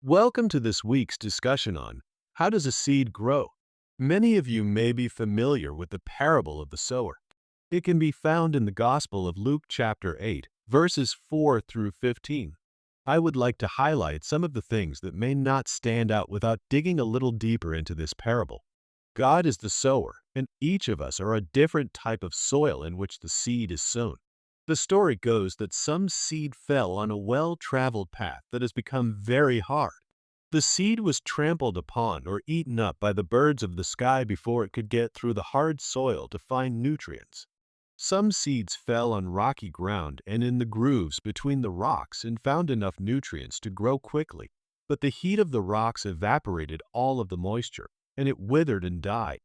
Welcome to this week's discussion on how does a seed grow? Many of you may be familiar with the parable of the sower. It can be found in the Gospel of Luke chapter 8, verses 4 through 15. I would like to highlight some of the things that may not stand out without digging a little deeper into this parable. God is the sower, and each of us are a different type of soil in which the seed is sown. The story goes that some seed fell on a well-traveled path that has become very hard. The seed was trampled upon or eaten up by the birds of the sky before it could get through the hard soil to find nutrients. Some seeds fell on rocky ground and in the grooves between the rocks and found enough nutrients to grow quickly, but the heat of the rocks evaporated all of the moisture, and it withered and died.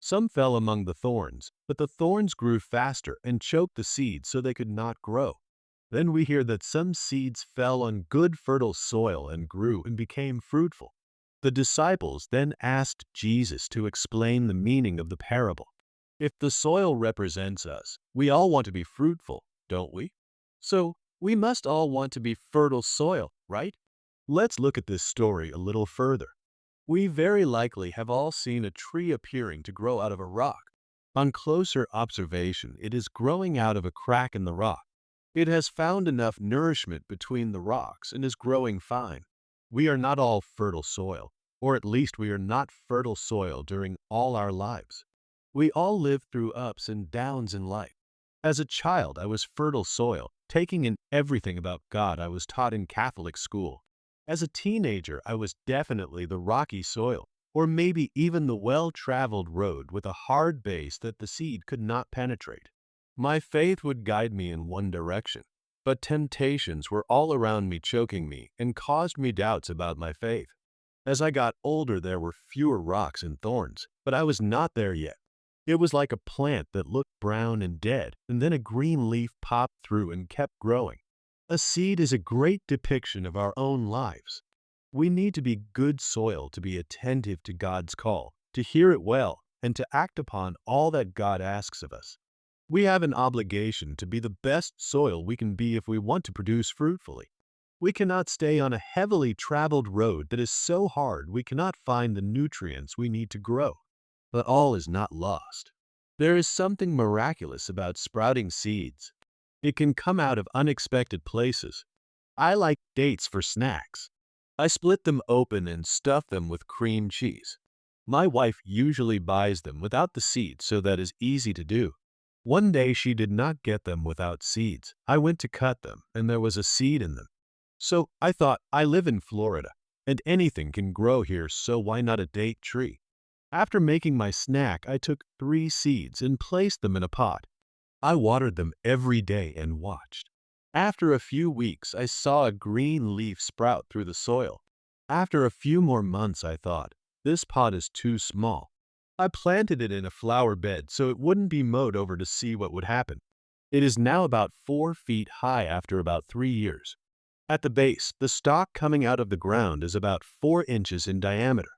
Some fell among the thorns, but the thorns grew faster and choked the seeds so they could not grow. Then we hear that some seeds fell on good fertile soil and grew and became fruitful. The disciples then asked Jesus to explain the meaning of the parable. If the soil represents us, we all want to be fruitful, don't we? So, we must all want to be fertile soil, right? Let's look at this story a little further. We very likely have all seen a tree appearing to grow out of a rock. On closer observation, it is growing out of a crack in the rock. It has found enough nourishment between the rocks and is growing fine. We are not all fertile soil, or at least we are not fertile soil during all our lives. We all live through ups and downs in life. As a child, I was fertile soil, taking in everything about God I was taught in Catholic school. As a teenager, I was definitely the rocky soil, or maybe even the well-traveled road with a hard base that the seed could not penetrate. My faith would guide me in one direction, but temptations were all around me choking me and caused me doubts about my faith. As I got older, there were fewer rocks and thorns, but I was not there yet. It was like a plant that looked brown and dead, and then a green leaf popped through and kept growing. A seed is a great depiction of our own lives. We need to be good soil to be attentive to God's call, to hear it well, and to act upon all that God asks of us. We have an obligation to be the best soil we can be if we want to produce fruitfully. We cannot stay on a heavily traveled road that is so hard we cannot find the nutrients we need to grow. But all is not lost. There is something miraculous about sprouting seeds. It can come out of unexpected places. I like dates for snacks. I split them open and stuff them with cream cheese. My wife usually buys them without the seeds, so that is easy to do. One day she did not get them without seeds. I went to cut them, and there was a seed in them. So I thought, I live in Florida, and anything can grow here, so why not a date tree? After making my snack, I took 3 seeds and placed them in a pot. I watered them every day and watched. After a few weeks, I saw a green leaf sprout through the soil. After a few more months, I thought, this pot is too small. I planted it in a flower bed so it wouldn't be mowed over to see what would happen. It is now about 4 feet high after about 3 years. At the base, the stalk coming out of the ground is about 4 inches in diameter.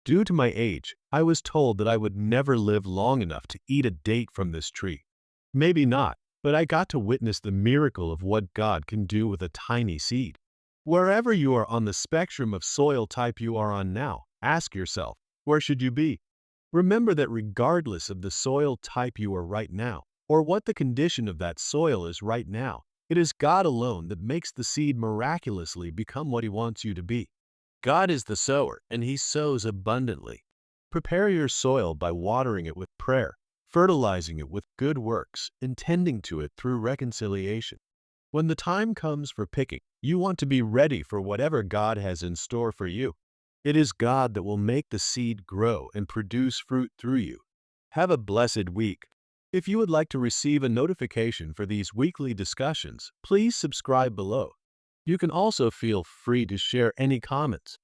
Due to my age, I was told that I would never live long enough to eat a date from this tree. Maybe not, but I got to witness the miracle of what God can do with a tiny seed. Wherever you are on the spectrum of soil type you are on now, ask yourself, where should you be? Remember that regardless of the soil type you are right now, or what the condition of that soil is right now, it is God alone that makes the seed miraculously become what He wants you to be. God is the sower, and He sows abundantly. Prepare your soil by watering it with prayer, fertilizing it with good works, and tending to it through reconciliation. When the time comes for picking, you want to be ready for whatever God has in store for you. It is God that will make the seed grow and produce fruit through you. Have a blessed week. If you would like to receive a notification for these weekly discussions, please subscribe below. You can also feel free to share any comments.